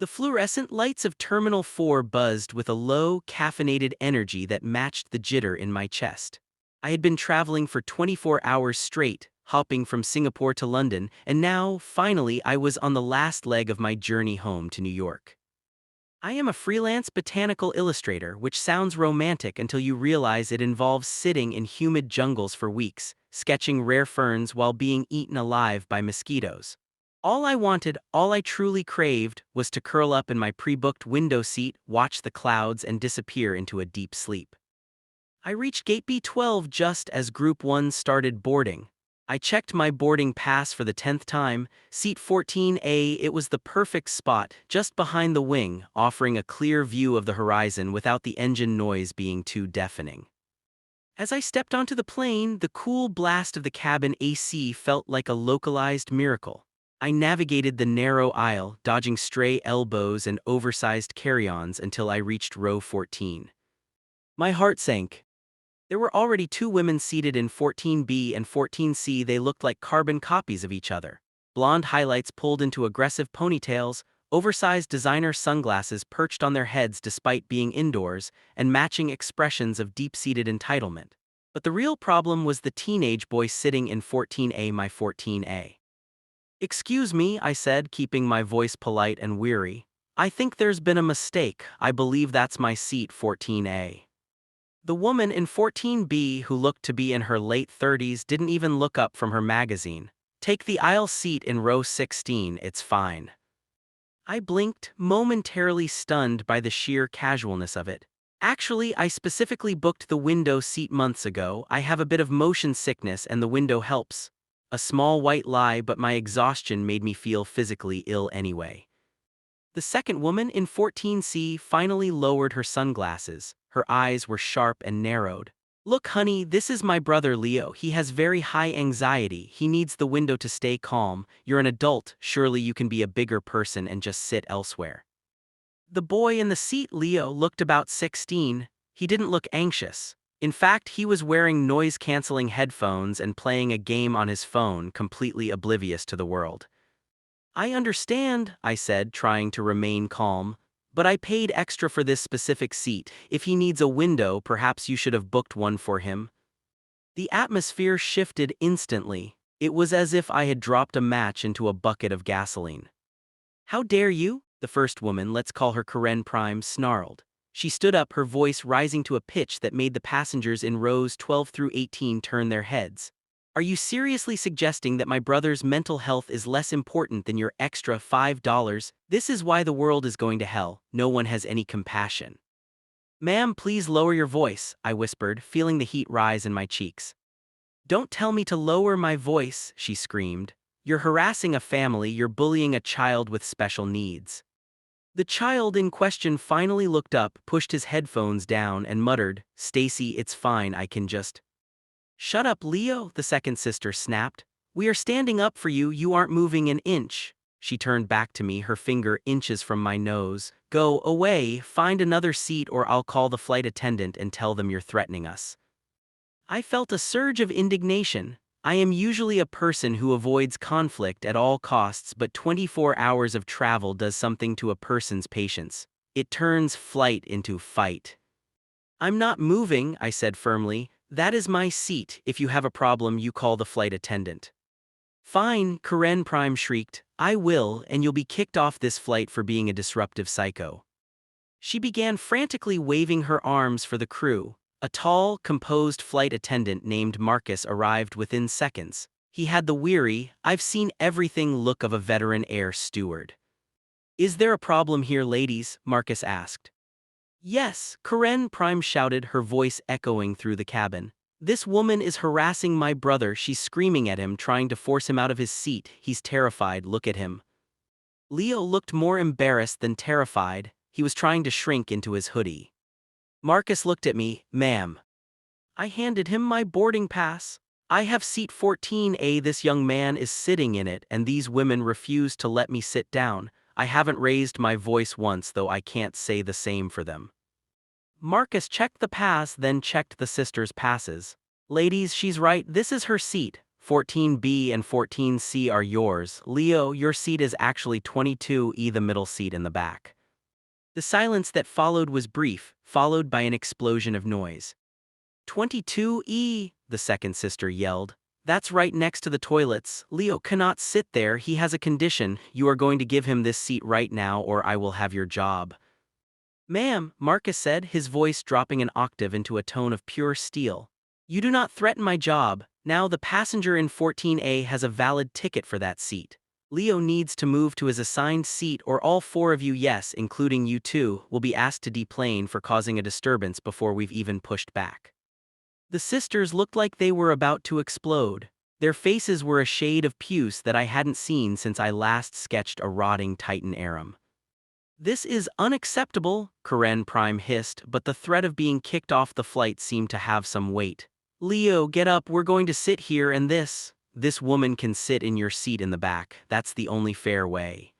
The fluorescent lights of Terminal 4 buzzed with a low, caffeinated energy that matched the jitter in my chest. I had been traveling for 24 hours straight, hopping from Singapore to London, and now, finally, I was on the last leg of my journey home to New York. I am a freelance botanical illustrator, which sounds romantic until you realize it involves sitting in humid jungles for weeks, sketching rare ferns while being eaten alive by mosquitoes. All I wanted, all I truly craved, was to curl up in my pre-booked window seat, watch the clouds, and disappear into a deep sleep. I reached Gate B12 just as Group 1 started boarding. I checked my boarding pass for the 10th time, seat 14A. It was the perfect spot, just behind the wing, offering a clear view of the horizon without the engine noise being too deafening. As I stepped onto the plane, the cool blast of the cabin AC felt like a localized miracle. I navigated the narrow aisle, dodging stray elbows and oversized carry-ons until I reached row 14. My heart sank. There were already two women seated in 14B and 14C. They looked like carbon copies of each other. Blonde highlights pulled into aggressive ponytails, oversized designer sunglasses perched on their heads despite being indoors, and matching expressions of deep-seated entitlement. But the real problem was the teenage boy sitting in 14A, my 14A. "Excuse me," I said, keeping my voice polite and weary. "I think there's been a mistake. I believe that's my seat, 14A." The woman in 14B, who looked to be in her late 30s, didn't even look up from her magazine. "Take the aisle seat in row 16, it's fine." I blinked, momentarily stunned by the sheer casualness of it. "Actually, I specifically booked the window seat months ago. I have a bit of motion sickness and the window helps." A small white lie, but my exhaustion made me feel physically ill anyway. The second woman in 14C finally lowered her sunglasses. Her eyes were sharp and narrowed. "Look, honey, this is my brother Leo. He has very high anxiety. He needs the window to stay calm. You're an adult. Surely you can be a bigger person and just sit elsewhere." The boy in the seat, Leo, looked about 16. He didn't look anxious. In fact, he was wearing noise-canceling headphones and playing a game on his phone, completely oblivious to the world. "I understand," I said, trying to remain calm, "but I paid extra for this specific seat. If he needs a window, perhaps you should have booked one for him." The atmosphere shifted instantly. It was as if I had dropped a match into a bucket of gasoline. "How dare you?" the first woman, let's call her Karen Prime, snarled. She stood up, her voice rising to a pitch that made the passengers in rows 12 through 18 turn their heads. "Are you seriously suggesting that my brother's mental health is less important than your extra $5? This is why the world is going to hell. No one has any compassion." "Ma'am, please lower your voice," I whispered, feeling the heat rise in my cheeks. "Don't tell me to lower my voice," she screamed. "You're harassing a family. You're bullying a child with special needs." The child in question finally looked up, pushed his headphones down, and muttered, "Stacy, it's fine, I can just—" "Shut up, Leo," the second sister snapped. "We are standing up for you. You aren't moving an inch." She turned back to me, her finger inches from my nose. "Go away, find another seat, or I'll call the flight attendant and tell them you're threatening us." I felt a surge of indignation. I am usually a person who avoids conflict at all costs, but 24 hours of travel does something to a person's patience. It turns flight into fight. "I'm not moving," I said firmly. "That is my seat. If you have a problem, you call the flight attendant." "Fine," Karen Prime shrieked. "I will, and you'll be kicked off this flight for being a disruptive psycho." She began frantically waving her arms for the crew. A tall, composed flight attendant named Marcus arrived within seconds. He had the weary, "I've seen everything" look of a veteran air steward. "Is there a problem here, ladies?" Marcus asked. "Yes," Karen Prime shouted, her voice echoing through the cabin. "This woman is harassing my brother. She's screaming at him, trying to force him out of his seat. He's terrified. Look at him." Leo looked more embarrassed than terrified. He was trying to shrink into his hoodie. Marcus looked at me. "Ma'am." I handed him my boarding pass. "I have seat 14A. This young man is sitting in it, and these women refuse to let me sit down. I haven't raised my voice once, though I can't say the same for them." Marcus checked the pass, then checked the sisters' passes. "Ladies, she's right. This is her seat, 14B and 14C are yours. Leo, your seat is actually 22E, the middle seat in the back. The silence that followed was brief, followed by an explosion of noise. 22E, the second sister yelled. That's right next to the toilets. Leo cannot sit there, he has a condition. You are going to give him this seat right now or I will have your job. Ma'am, Marcus said, his voice dropping an octave into a tone of pure steel. You do not threaten my job. Now the passenger in 14A has a valid ticket for that seat. Leo needs to move to his assigned seat or all four of you, yes, including you two, will be asked to deplane for causing a disturbance before we've even pushed back. The sisters looked like they were about to explode. Their faces were a shade of puce that I hadn't seen since I last sketched a rotting Titan Aram. This is unacceptable, Karen Prime hissed, but the threat of being kicked off the flight seemed to have some weight. Leo, get up, we're going to sit here and this woman can sit in your seat in the back, that's the only fair way.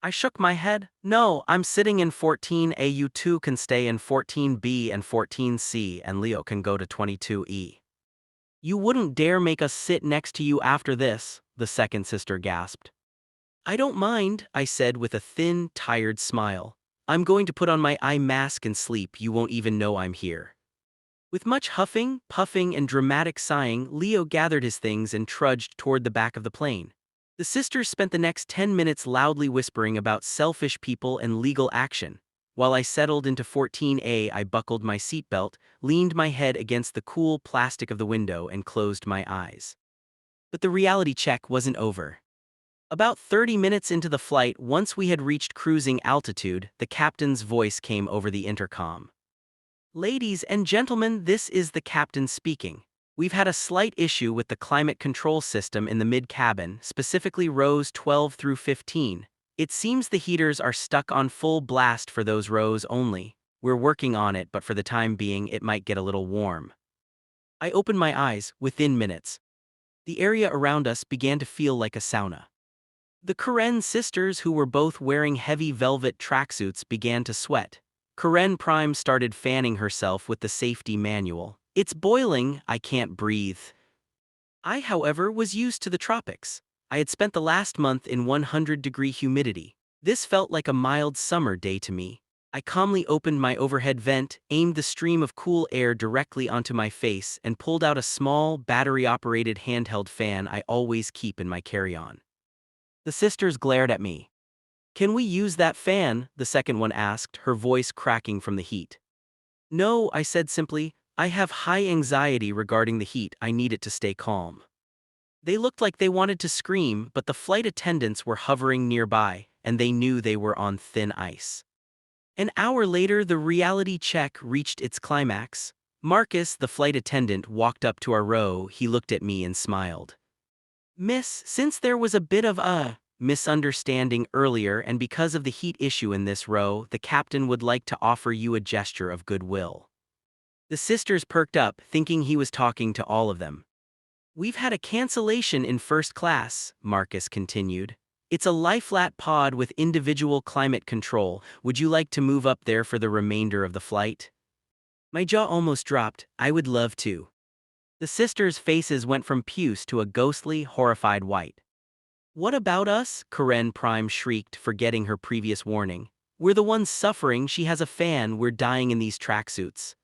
I shook my head. No, I'm sitting in 14A, you two can stay in 14B and 14C and Leo can go to 22E. You wouldn't dare make us sit next to you after this, the second sister gasped. I don't mind, I said with a thin, tired smile. I'm going to put on my eye mask and sleep, you won't even know I'm here. With much huffing, puffing, and dramatic sighing, Leo gathered his things and trudged toward the back of the plane. The sisters spent the next 10 minutes loudly whispering about selfish people and legal action. While I settled into 14A, I buckled my seatbelt, leaned my head against the cool plastic of the window, and closed my eyes. But the reality check wasn't over. About 30 minutes into the flight, once we had reached cruising altitude, the captain's voice came over the intercom. Ladies and gentlemen, this is the captain speaking. We've had a slight issue with the climate control system in the mid-cabin, specifically rows 12 through 15. It seems the heaters are stuck on full blast for those rows only. We're working on it, but for the time being, it might get a little warm. I opened my eyes within minutes. The area around us began to feel like a sauna. The Karen sisters, who were both wearing heavy velvet tracksuits, began to sweat. Karen Prime started fanning herself with the safety manual. It's boiling, I can't breathe. I, however, was used to the tropics. I had spent the last month in 100-degree humidity. This felt like a mild summer day to me. I calmly opened my overhead vent, aimed the stream of cool air directly onto my face, and pulled out a small, battery-operated handheld fan I always keep in my carry-on. The sisters glared at me. Can we use that fan? The second one asked, her voice cracking from the heat. No, I said simply. I have high anxiety regarding the heat, I need it to stay calm. They looked like they wanted to scream, but the flight attendants were hovering nearby, and they knew they were on thin ice. An hour later, the reality check reached its climax. Marcus, the flight attendant, walked up to our row. He looked at me and smiled. Miss, since there was a bit of a misunderstanding earlier and because of the heat issue in this row, the captain would like to offer you a gesture of goodwill. The sisters perked up, thinking he was talking to all of them. We've had a cancellation in first class, Marcus continued. It's a lie-flat pod with individual climate control. Would you like to move up there for the remainder of the flight? My jaw almost dropped. I would love to. The sisters' faces went from puce to a ghostly, horrified white. What about us? Karen Prime shrieked, forgetting her previous warning. We're the ones suffering, she has a fan, we're dying in these tracksuits.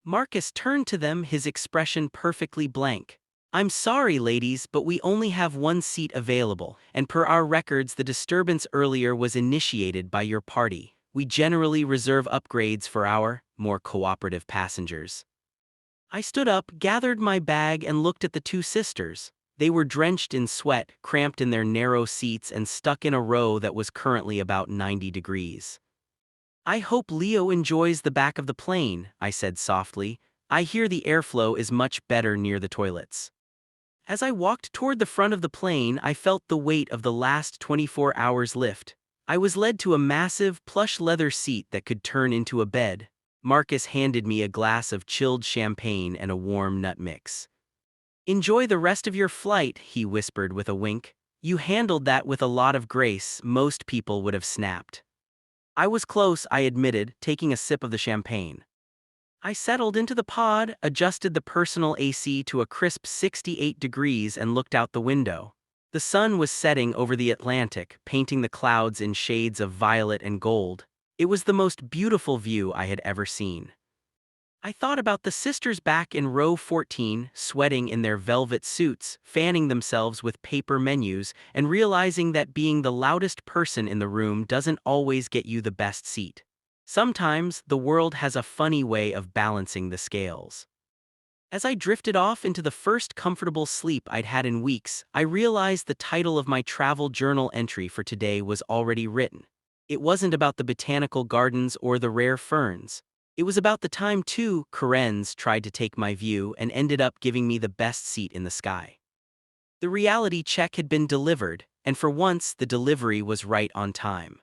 Marcus turned to them, his expression perfectly blank. I'm sorry, ladies, but we only have one seat available, and per our records the disturbance earlier was initiated by your party. We generally reserve upgrades for our more cooperative passengers. I stood up, gathered my bag, and looked at the two sisters. They were drenched in sweat, cramped in their narrow seats, and stuck in a row that was currently about 90 degrees. I hope Leo enjoys the back of the plane, I said softly. I hear the airflow is much better near the toilets. As I walked toward the front of the plane, I felt the weight of the last 24 hours lift. I was led to a massive, plush leather seat that could turn into a bed. Marcus handed me a glass of chilled champagne and a warm nut mix. Enjoy the rest of your flight, he whispered with a wink. You handled that with a lot of grace, most people would have snapped. I was close, I admitted, taking a sip of the champagne. I settled into the pod, adjusted the personal AC to a crisp 68 degrees, and looked out the window. The sun was setting over the Atlantic, painting the clouds in shades of violet and gold. It was the most beautiful view I had ever seen. I thought about the sisters back in row 14, sweating in their velvet suits, fanning themselves with paper menus, and realizing that being the loudest person in the room doesn't always get you the best seat. Sometimes, the world has a funny way of balancing the scales. As I drifted off into the first comfortable sleep I'd had in weeks, I realized the title of my travel journal entry for today was already written. It wasn't about the botanical gardens or the rare ferns. It was about the time two Karens tried to take my view and ended up giving me the best seat in the sky. The reality check had been delivered, and for once the delivery was right on time.